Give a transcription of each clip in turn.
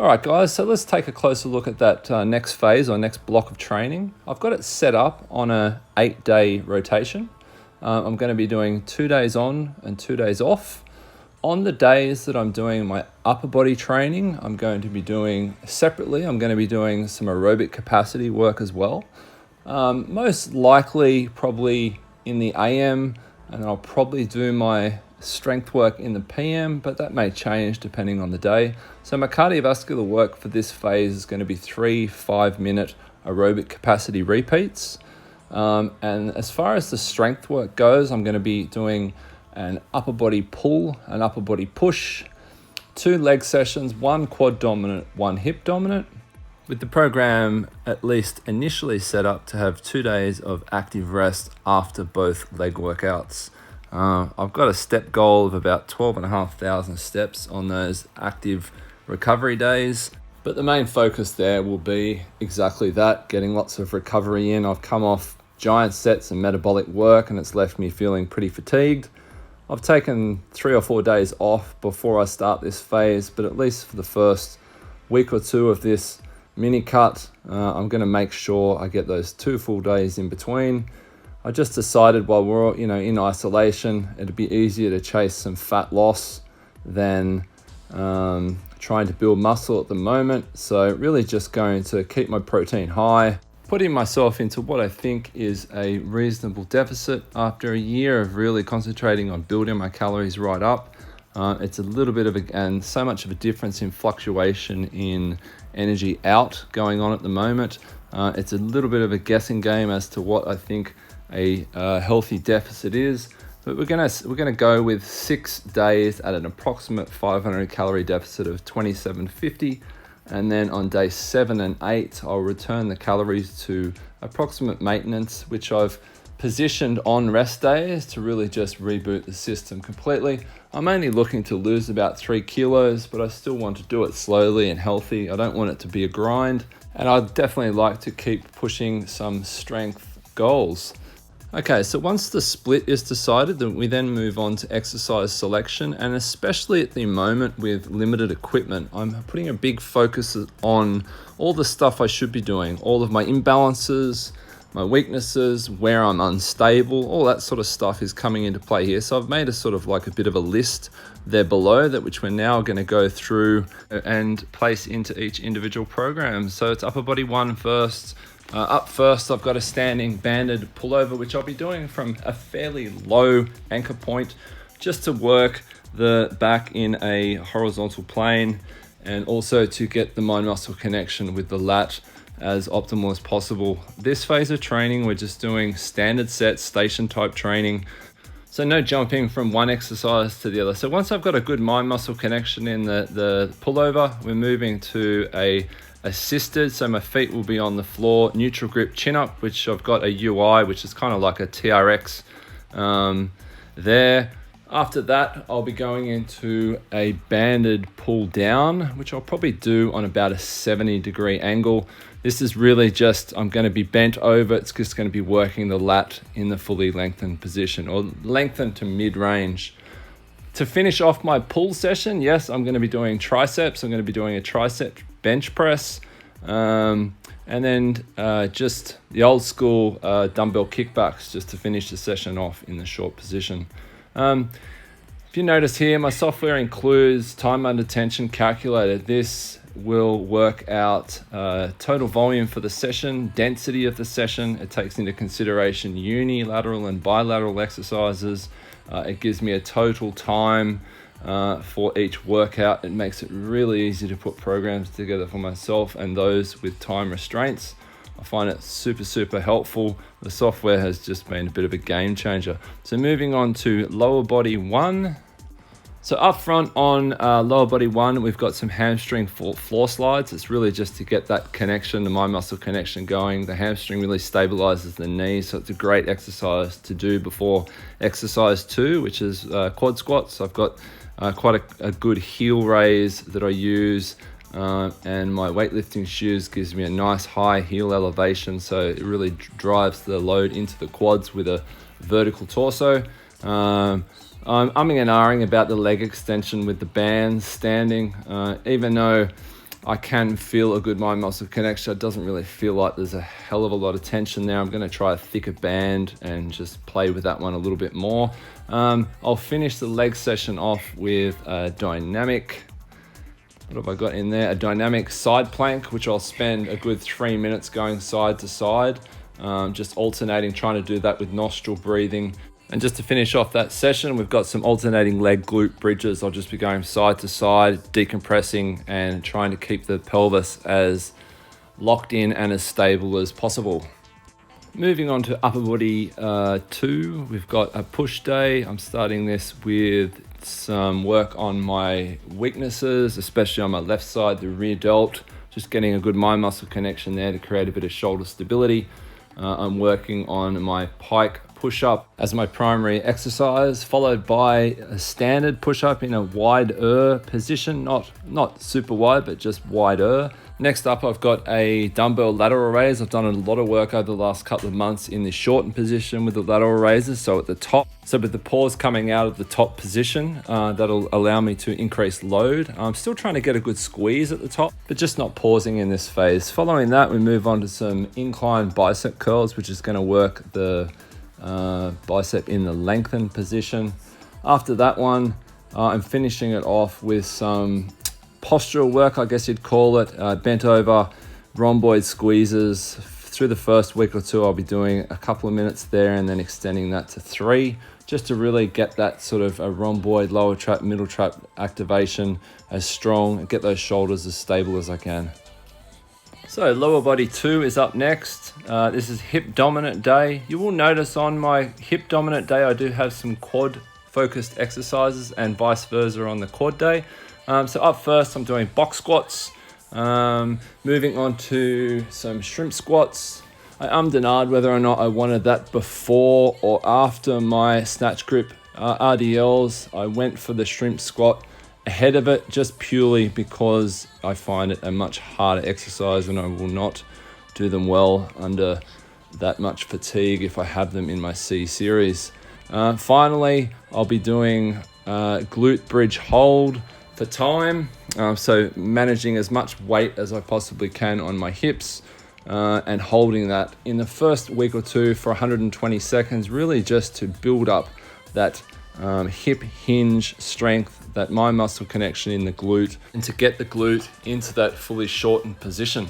All right, guys, so let's take a closer look at that next phase or next block of training. I've got it set up on a 8-day rotation. I'm going to be doing 2 days on and 2 days off. On the days that I'm doing my upper body training, I'm going to be doing separately, I'm going to be doing some aerobic capacity work as well. Most likely probably in the AM, and I'll probably do my strength work in the PM, but that may change depending on the day. So my cardiovascular work for this phase is going to be 3 5-minute aerobic capacity repeats. And as far as the strength work goes, I'm going to be doing an upper body pull, an upper body push, 2 leg sessions, 1 quad dominant, 1 hip dominant, with the program at least initially set up to have 2 days of active rest after both leg workouts. I've got a step goal of about 12,500 steps on those active recovery days, but the main focus there will be exactly that, getting lots of recovery in. I've come off giant sets and metabolic work and it's left me feeling pretty fatigued. I've taken 3 or 4 days off before I start this phase, but at least for the first week or 2 of this mini cut, I'm going to make sure I get those 2 full days in between. I just decided while we're in isolation, it'd be easier to chase some fat loss than trying to build muscle at the moment. So really just going to keep my protein high, putting myself into what I think is a reasonable deficit after a year of really concentrating on building my calories right up. It's a little bit of and so much of a difference in fluctuation in energy out going on at the moment. It's a little bit of a guessing game as to what I think a healthy deficit is, but we're gonna go with 6 days at an approximate 500 calorie deficit of 2750, and then on day 7 and 8 I'll return the calories to approximate maintenance, which I've positioned on rest days to really just reboot the system completely. I'm only looking to lose about 3 kilos, but I still want to do it slowly and healthy. I don't want it to be a grind, and I'd definitely like to keep pushing some strength goals. Okay, so once the split is decided, then we then move on to exercise selection, and especially at the moment with limited equipment, I'm putting a big focus on all the stuff I should be doing, all of my imbalances, my weaknesses, where I'm unstable, all that sort of stuff is coming into play here. So I've made a sort of like a bit of a list there below that which we're now going to go through and place into each individual program. So it's upper body 1 first. Up first, I've got a standing banded pullover, which I'll be doing from a fairly low anchor point just to work the back in a horizontal plane and also to get the mind-muscle connection with the lat as optimal as possible. This phase of training, we're just doing standard set station type training. So no jumping from one exercise to the other. So once I've got a good mind-muscle connection in the pullover, we're moving to a assisted, so my feet will be on the floor, neutral grip chin up, which I've got a UI, which is kind of like a TRX there. After that, I'll be going into a banded pull down, which I'll probably do on about a 70-degree angle. This is really just, I'm going to be bent over. It's just going to be working the lat in the fully lengthened position, or lengthened to mid-range. To finish off my pull session, yes, I'm going to be doing triceps. I'm going to be doing a tricep bench press, and then just the old school dumbbell kickbacks just to finish the session off in the short position. If you notice here, my software includes time under tension calculator. This will work out total volume for the session, density of the session. It takes into consideration unilateral and bilateral exercises. It gives me a total time for each workout. It makes it really easy to put programs together for myself and those with time restraints. I find it super helpful. The software has just been a bit of a game changer. So moving on to lower body 1. So up front on lower body 1, we've got some hamstring floor slides. It's really just to get that connection, the mind muscle connection going. The hamstring really stabilizes the knee, so it's a great exercise to do before exercise 2, which is quad squats. I've got quite a good heel raise that I use, and my weightlifting shoes gives me a nice high heel elevation, so it really drives the load into the quads with a vertical torso. I'm umming and ahhing about the leg extension with the bands standing, even though I can feel a good mind muscle connection. It doesn't really feel like there's a hell of a lot of tension there. I'm going to try a thicker band and just play with that one a little bit more. I'll finish the leg session off with a dynamic, what have I got in there? A dynamic side plank, which I'll spend a good 3 minutes going side to side, just alternating, trying to do that with nostril breathing. And just to finish off that session, we've got some alternating leg glute bridges. I'll just be going side to side, decompressing and trying to keep the pelvis as locked in and as stable as possible. Moving on to upper body 2, we've got a push day. I'm starting this with some work on my weaknesses, especially on my left side, the rear delt, just getting a good mind muscle connection there to create a bit of shoulder stability. I'm working on my pike push-up as my primary exercise, followed by a standard push-up in a wider position, not super wide, but just wider. Next up, I've got a dumbbell lateral raise. I've done a lot of work over the last couple of months in the shortened position with the lateral raises, so at the top. So with the pause coming out of the top position, that'll allow me to increase load. I'm still trying to get a good squeeze at the top, but just not pausing in this phase. Following that, we move on to some incline bicep curls, which is going to work the bicep in the lengthened position. After that one, I'm finishing it off with some postural work, I guess you'd call it, bent over rhomboid squeezes. Through the first week or two, I'll be doing a couple of minutes there and then extending that to 3, just to really get that sort of a rhomboid, lower trap, middle trap activation as strong and get those shoulders as stable as I can. So lower body 2 is up next. This is hip dominant day. You will notice on my hip dominant day, I do have some quad focused exercises and vice versa on the quad day. So up first, I'm doing box squats. Moving on to some shrimp squats. I ummed and ahed whether or not I wanted that before or after my snatch grip RDLs. I went for the shrimp squat ahead of it, just purely because I find it a much harder exercise and I will not do them well under that much fatigue if I have them in my C series. Finally, I'll be doing glute bridge hold for time. So managing as much weight as I possibly can on my hips and holding that in the first week or two for 120 seconds, really just to build up that hip hinge strength, that mind muscle connection in the glute, and to get the glute into that fully shortened position.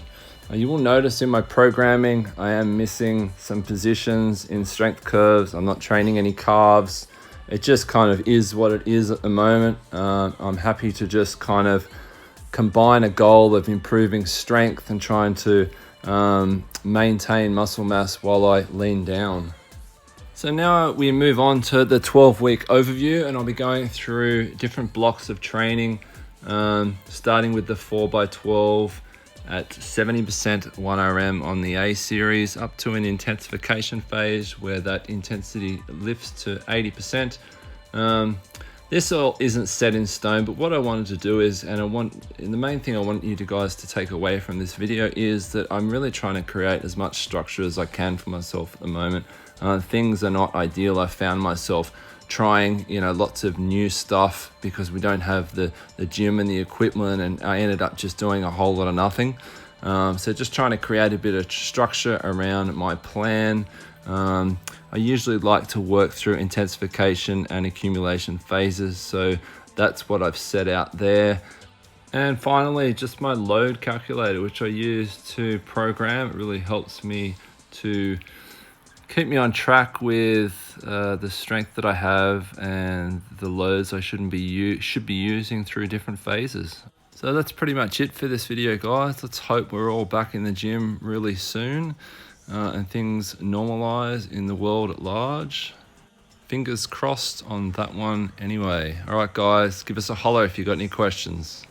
You will notice in my programming, I am missing some positions in strength curves. I'm not training any calves. It just kind of is what it is at the moment. I'm happy to just kind of combine a goal of improving strength and trying to maintain muscle mass while I lean down. So now we move on to the 12-week overview, and I'll be going through different blocks of training, starting with the 4x12 at 70% 1RM on the A series, up to an intensification phase where that intensity lifts to 80%. This all isn't set in stone, but what I wanted to do is, and the main thing I want you guys to take away from this video is that I'm really trying to create as much structure as I can for myself at the moment. Things are not ideal. I found myself trying, lots of new stuff because we don't have the gym and the equipment, and I ended up just doing a whole lot of nothing. So just trying to create a bit of structure around my plan. I usually like to work through intensification and accumulation phases, so that's what I've set out there. And finally, just my load calculator, which I use to program. It really helps me to keep me on track with the strength that I have and the loads I should be using through different phases. So that's pretty much it for this video, guys. Let's hope we're all back in the gym really soon and things normalize in the world at large. Fingers crossed on that one anyway. All right, guys, give us a holler if you got any questions.